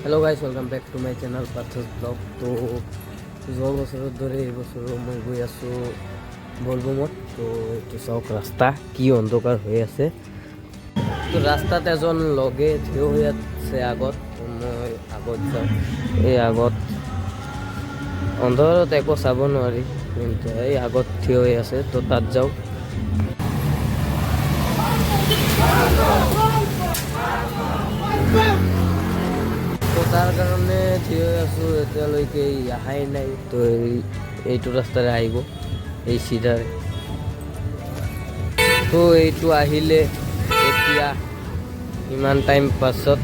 Hello guys, welcome back to my channel Parth's blog. तो যোৱা বছৰৰ দৰে এই বছৰো মই গৈ আছোঁ বলবমত। তো এইটো চাওক ৰাস্তা কি অন্ধকাৰ হৈ আছে। তো ৰাস্তাত এজন লগে থিয় হৈ আছে আগত। মই আগত যাওঁ। এই আগত অন্ধকাৰত একো চাব নোৱাৰি, কিন্তু এই আগত থিয় হৈ আছে। তো তাত যাওঁ। তো তাৰ কাৰণে থিয় হৈ আছোঁ, এতিয়ালৈকে অহাই নাই। তো এইটো ৰাস্তাৰে আহিব, এই চিধাৰে। তো এইটো আহিলে এতিয়া ইমান টাইম পাছত।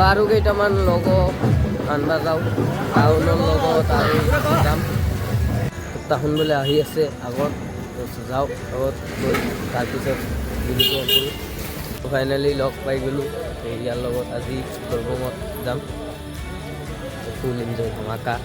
আৰু কেইটামান লগক আনবা যাওঁ, টাউনৰ লগত আৰু যাম। তাহোন বোলে আহি আছে আগত, যাওঁ আগত গৈ তাৰপিছত ভিডিঅ' কৰোঁ। ফাইনেলি লগ পাই গ'লোঁ ইয়াৰ লগত। আজি বলবমত যাম, ফুল এনজয় ধমাকা।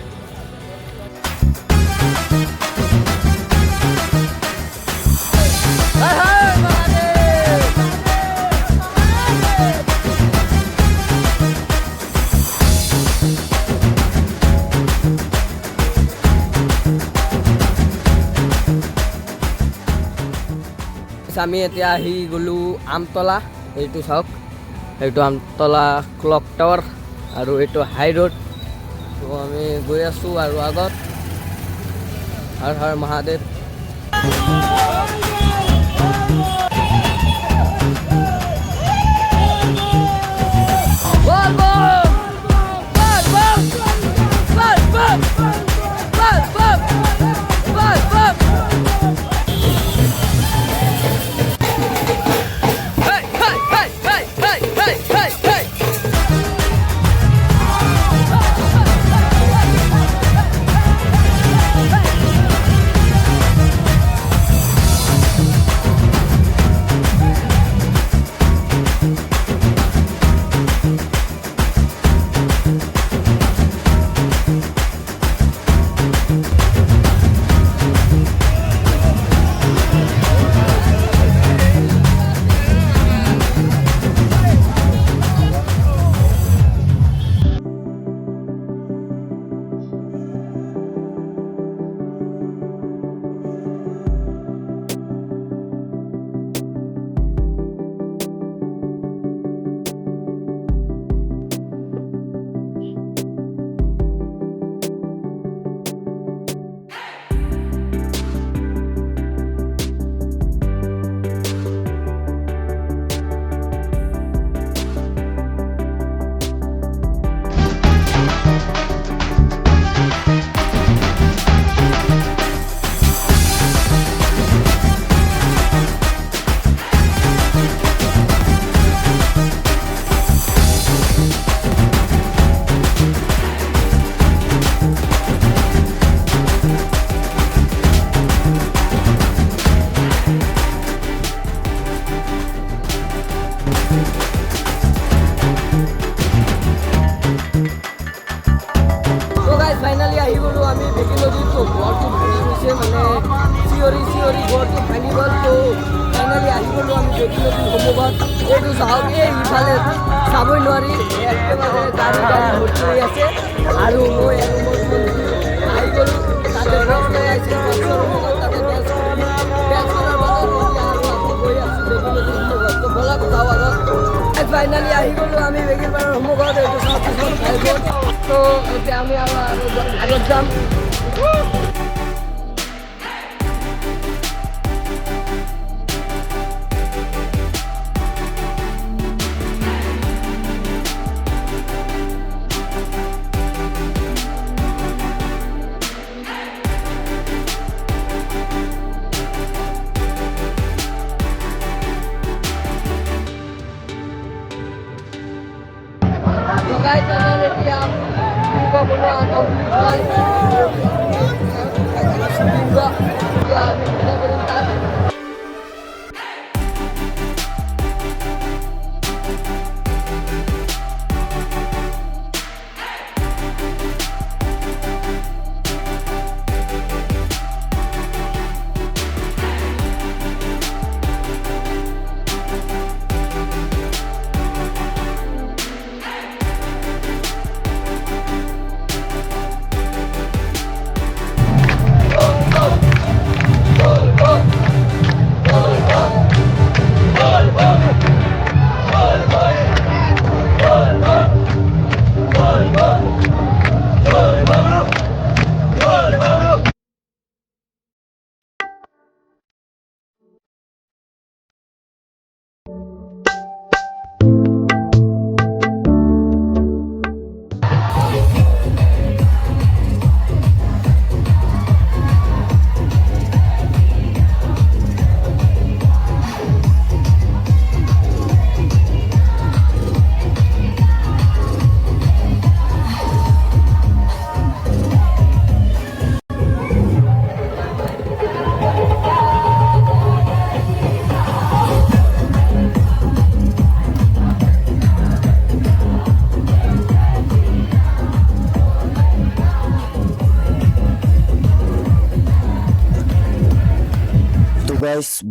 আমি এতিয়া আহি গ'লোঁ আমতলা। এইটো চাওক, এইটো আমতলা ক্লক টাৱাৰ আৰু এইটো হাই ৰোড। তো আমি গৈ আছোঁ আৰু আগত। হৰ হৰ মহাদেৱ। ফাইনেলি আহি গ'লোঁ আমি বেকি নদীত। তো ঘৰটো ভাঙি গৈছে, মানে চিঞৰি চিঞৰি ঘৰটো ভাঙি গ'ল। তো ফাইনেলি আহি গ'লোঁ আমি বেকি নদীৰ সন্মুখত। এইটো চাওক, এই ইফালে চাবই নোৱাৰি, একেবাৰে গাড়ী ভৰ্তি হৈ আছে। আৰু মই আহি গ'লোঁ, তাতে ড্ৰেছ লৈ আহিছোঁ বাছৰ সন্মুখত। তাতে ড্ৰেছ কৰাৰ পাছত এতিয়া আৰু আকৌ গৈ আছোঁ বেকি নদীৰ সন্মুখত। তো ব'লক যাওঁ আগত। ফাইনেলি আহি গ'লোঁ আমি বেকিৰ পাৰৰ সন্মুখত। এইটো চাওক, তো এতিয়া আমি আৰু আগত যাম। Guys, ada dia. Buka bola atau buka. Ya, kita berhentak.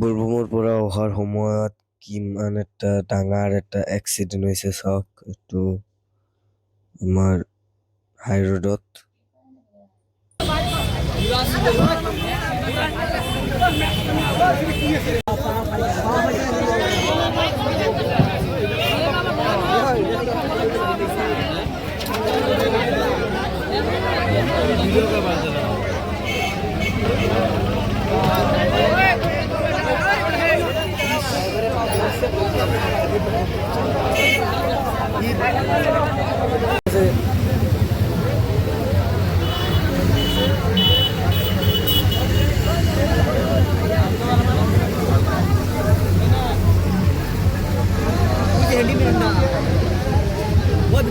বলবমৰ পৰা অহাৰ সময়ত কিমান এটা ডাঙৰ এটা এক্সিডেণ্ট হৈছে চাওক এইটো আমাৰ হাই ৰোডত